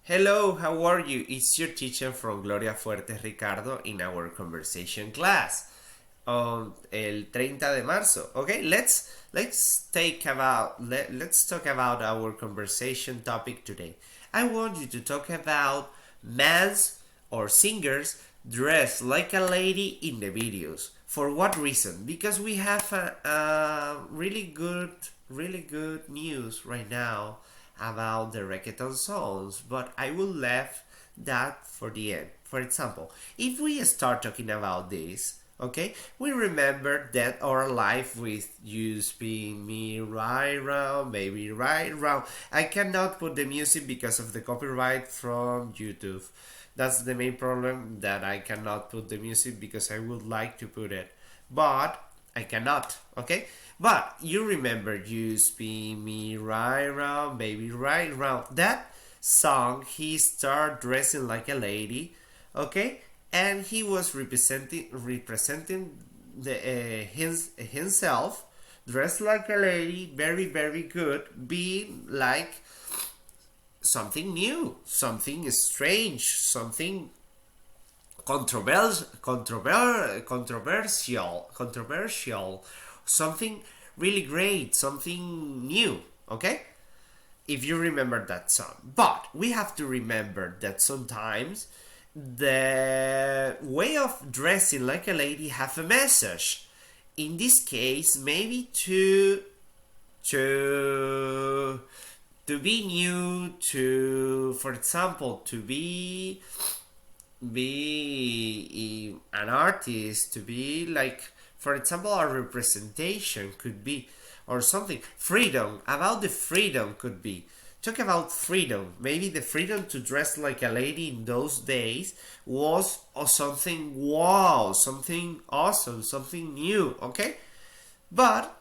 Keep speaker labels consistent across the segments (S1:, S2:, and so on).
S1: Hello, how are you? It's your teacher from GLORIA FUERTES, Ricardo, in our conversation class on el 30 de marzo. Okay, let's talk about our conversation topic today. I want you to talk about mans or singers dressed like a lady in the videos. For what reason? Because we have a really good news right now about the reggaeton songs, but I will leave that for the end. For example, if we start talking about this, okay, we remember that our life with you spin me right round, baby, right round. I cannot put the music because of the copyright from YouTube. That's the main problem, that I cannot put the music because I would like to put it, but I cannot, okay? But you remember you spin me right round, baby, right round. That song, he started dressing like a lady, okay? And he was representing himself, dressed like a lady, very good, being like something new, something strange, something controversial, something really great, something new, okay? If you remember that song. But we have to remember that sometimes the way of dressing like a lady have a message. In this case, maybe to be new, to, for example, to be an artist, to be like, for example, a representation could be, or something, freedom, about the freedom could be. Talk about freedom. Maybe the freedom to dress like a lady in those days was something wow, something awesome, something new, okay? But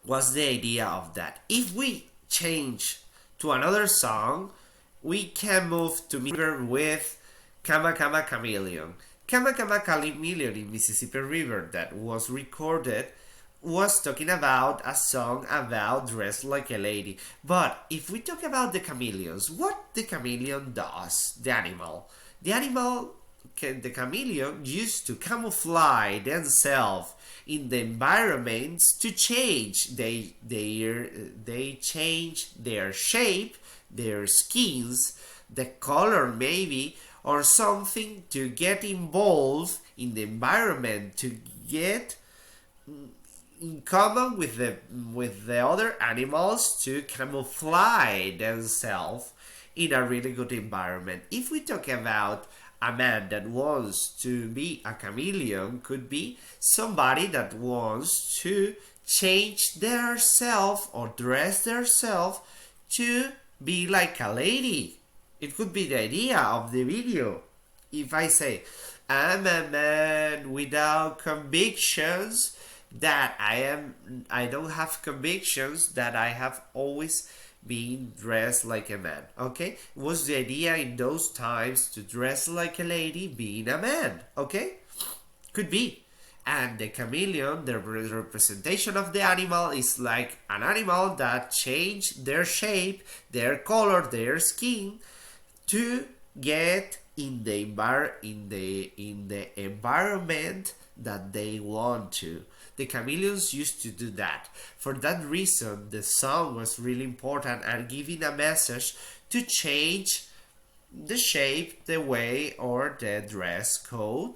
S1: what's the idea of that? If we change to another song, we can move to River with Kama Kama Chameleon. Kama Kama Chameleon in Mississippi River, that was recorded, was talking about a song about dress like a lady. But if we talk about the chameleons, what the chameleon does, the chameleon used to camouflage themselves in the environments to change. They change their shape, their skins, the color maybe, or something, to get involved in the environment, to get in common with the other animals, to camouflage themselves in a really good environment. If we talk about a man that wants to be a chameleon, could be somebody that wants to change their self or dress their self to be like a lady. It could be the idea of the video. If I say, I'm a man without convictions, that I don't have convictions, that I have always been dressed like a man, okay? Was the idea in those times to dress like a lady, being a man, okay? Could be. And the chameleon, the representation of the animal, is like an animal that changed their shape, their color, their skin, to get in the environment that they want to. The chameleons used to do that. For that reason, the song was really important and giving a message to change the shape, the way, or the dress code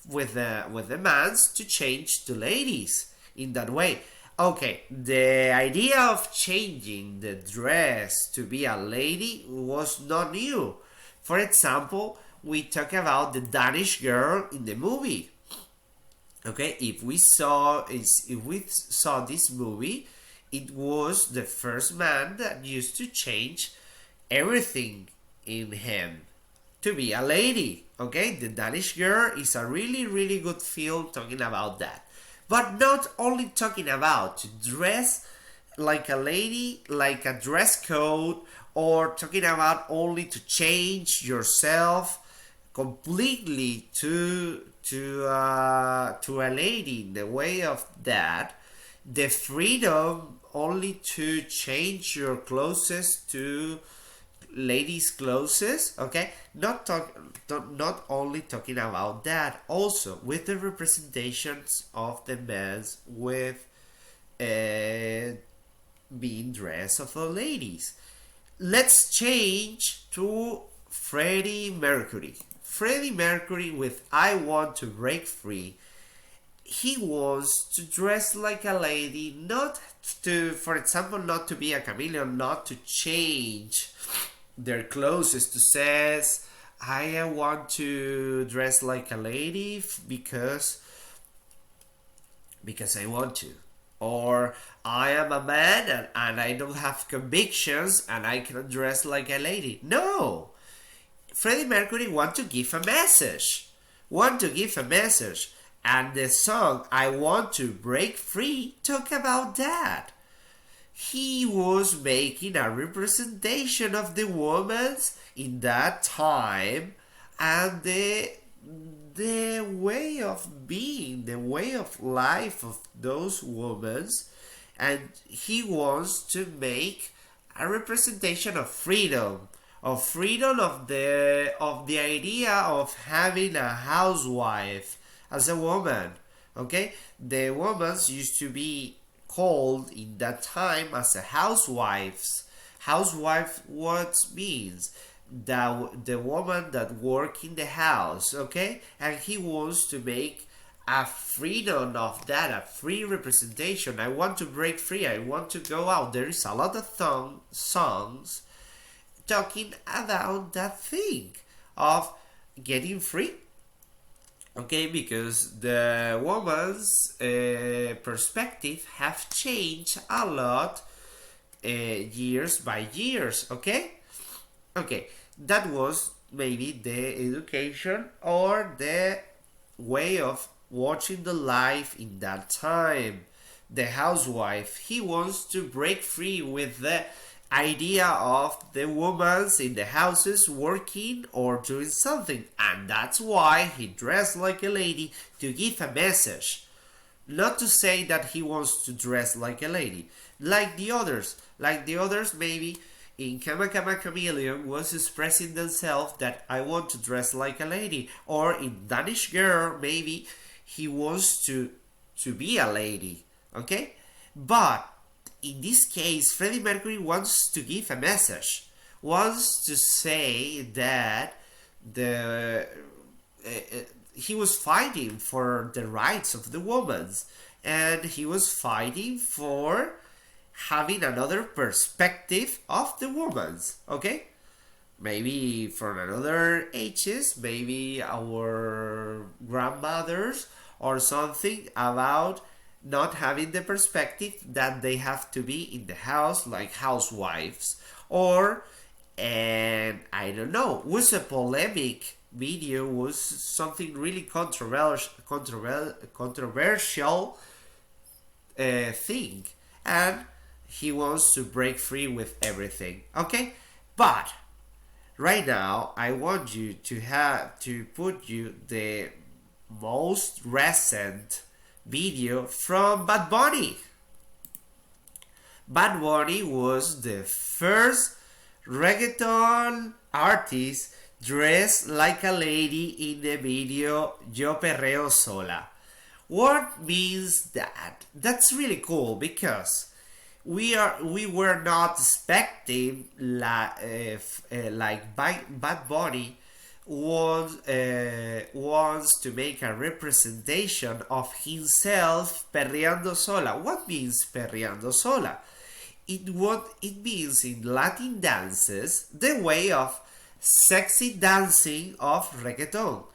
S1: with the mans to change to ladies in that way. Okay, the idea of changing the dress to be a lady was not new. For example, we talk about the Danish girl in the movie. Okay, if we saw this movie, it was the first man that used to change everything in him to be a lady. Okay, the Danish girl is a really good film talking about that. But not only talking about to dress like a lady, like a dress code, or talking about only to change yourself completely to a lady in the way of that. The freedom only to change your clothes to ladies' clothes, okay? Not only talking about that, also with the representations of the men with being dressed of the ladies. Let's change to Freddie Mercury. Freddie Mercury with I Want to Break Free. He wants to dress like a lady, not to, for example, not to be a chameleon, not to change their clothes to says, I want to dress like a lady because I want to. Or I am a man and I don't have convictions and I can dress like a lady. No! Freddie Mercury want to give a message. And the song I Want to Break Free talk about that. He was making a representation of the women in that time and the way of being, the way of life of those women, and he wants to make a representation of freedom of the idea of having a housewife as a woman. Okay, the women used to be called in that time as a housewives. Housewife what means the woman that work in the house, okay? And he wants to make a freedom of that, a free representation. I want to break free, I want to go out. There is a lot of songs talking about that thing of getting free, okay? Because the woman's perspective have changed a lot years by years, okay? Okay, that was maybe the education or the way of watching the life in that time. The housewife, he wants to break free with the idea of the women in the houses working or doing something, and that's why he dressed like a lady, to give a message. Not to say that he wants to dress like a lady, like the others maybe in Kama Kama Chameleon was expressing themselves that I want to dress like a lady, or in Danish Girl maybe he wants to be a lady, okay? But in this case, Freddie Mercury wants to give a message, wants to say that he was fighting for the rights of the women, and he was fighting for having another perspective of the women, okay? Maybe from another ages, maybe our grandmothers or something, about not having the perspective that they have to be in the house like housewives. Or, and I don't know, was a polemic video, was something really controversial thing, and he wants to break free with everything, okay? But right now I want you to put you the most recent video from Bad Bunny. Bad Bunny was the first reggaeton artist dressed like a lady in the video Yo Perreo Sola. What means that? That's really cool, because we were not expecting like Bad Bunny wants to make a representation of himself perreando sola. What means perreando sola? It means in Latin dances the way of sexy dancing of reggaeton.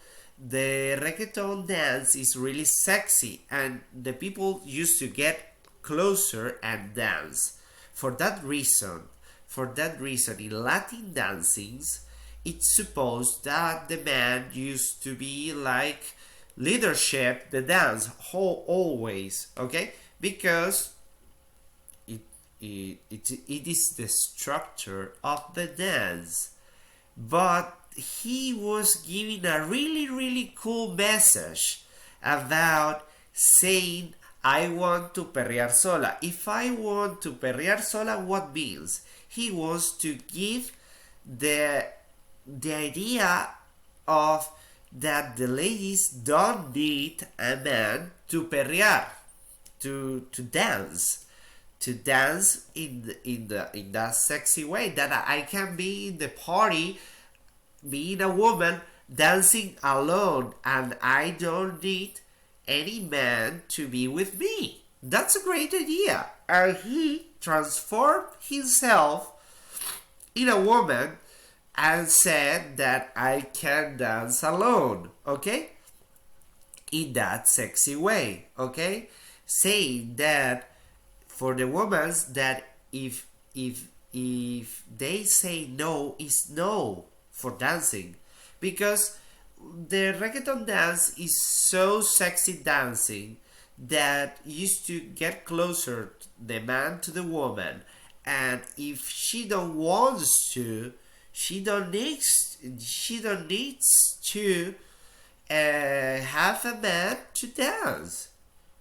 S1: The reggaeton dance is really sexy, and the people used to get closer and dance. For that reason, in Latin dancings, it's supposed that the man used to be like leadership the dance always, okay? Because it is the structure of the dance. But he was giving a really cool message about saying, I want to perrear sola. If I want to perrear sola, what means? He wants to give the idea of that the ladies don't need a man to perrear, to dance, in that sexy way, that I can be in the party being a woman dancing alone, and I don't need any man to be with me. That's a great idea. And he transformed himself in a woman and said that I can dance alone, okay? In that sexy way, okay? Saying that for the women, that if they say no, is no for dancing, because the reggaeton dance is so sexy dancing that used to get closer the man to the woman, and if she don't wants to, she don't needs to have a man to dance.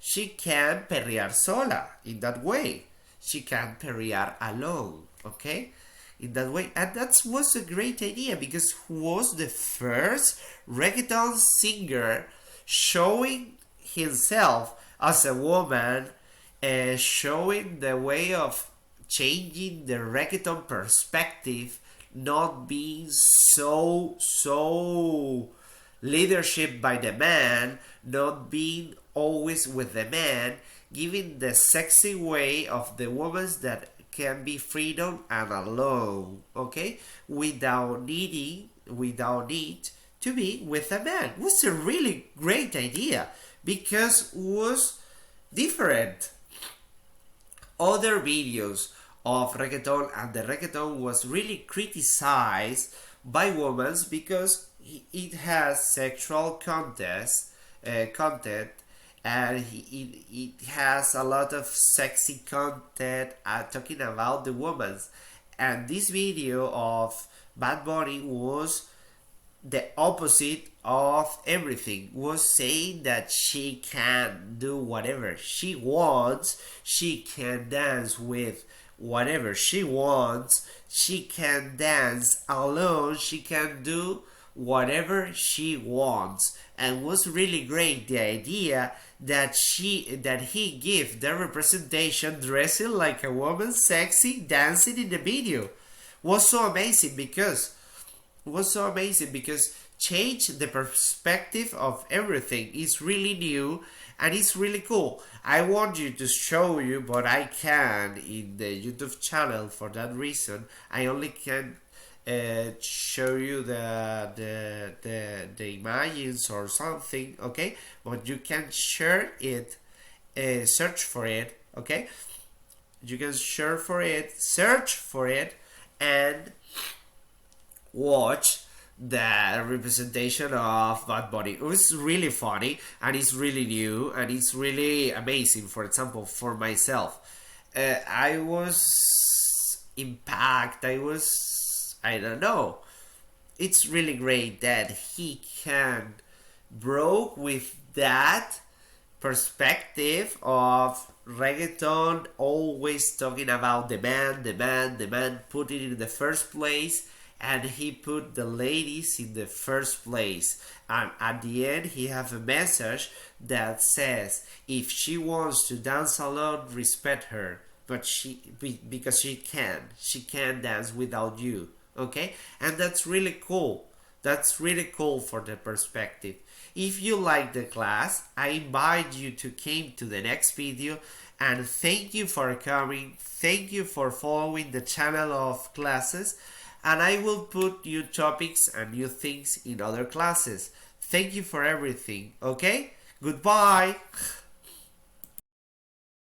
S1: She can perrear sola in that way. She can perrear alone, okay? In that way. And that was a great idea, because he was the first reggaeton singer showing himself as a woman, showing the way of changing the reggaeton perspective, not being so leadership by the man, not being always with the man, giving the sexy way of the women that can be freedom and alone, okay, without need to be with a man. It was a really great idea, because it was different. Other videos of reggaeton, and the reggaeton was really criticized by women because it has sexual content, and it has a lot of sexy content talking about the women. And this video of Bad Bunny was the opposite of everything, was saying that she can do whatever she wants, she can dance with whatever she wants, she can dance alone, she can do whatever she wants. And was really great the idea that he gave the representation dressing like a woman, sexy, dancing in the video. Was so amazing because change the perspective of everything. It's really new and it's really cool. I want you to show you, but I can in the YouTube channel. For that reason, I only can show you the images or something, okay? But you can share it, search for it, okay? You can search for it, and watch the representation of Bad Bunny. It was really funny, and it's really new, and it's really amazing. For example, for myself, I was impacted. I don't know. It's really great that he can broke with that perspective of reggaeton, always talking about the man, put it in the first place, and he put the ladies in the first place. And at the end, he have a message that says, if she wants to dance alone, respect her, but because she can dance without you, okay? And that's really cool. That's really cool for the perspective. If you like the class, I invite you to come to the next video, and thank you for coming. Thank you for following the channel of classes, and I will put new topics and new things in other classes. Thank you for everything, okay? Goodbye!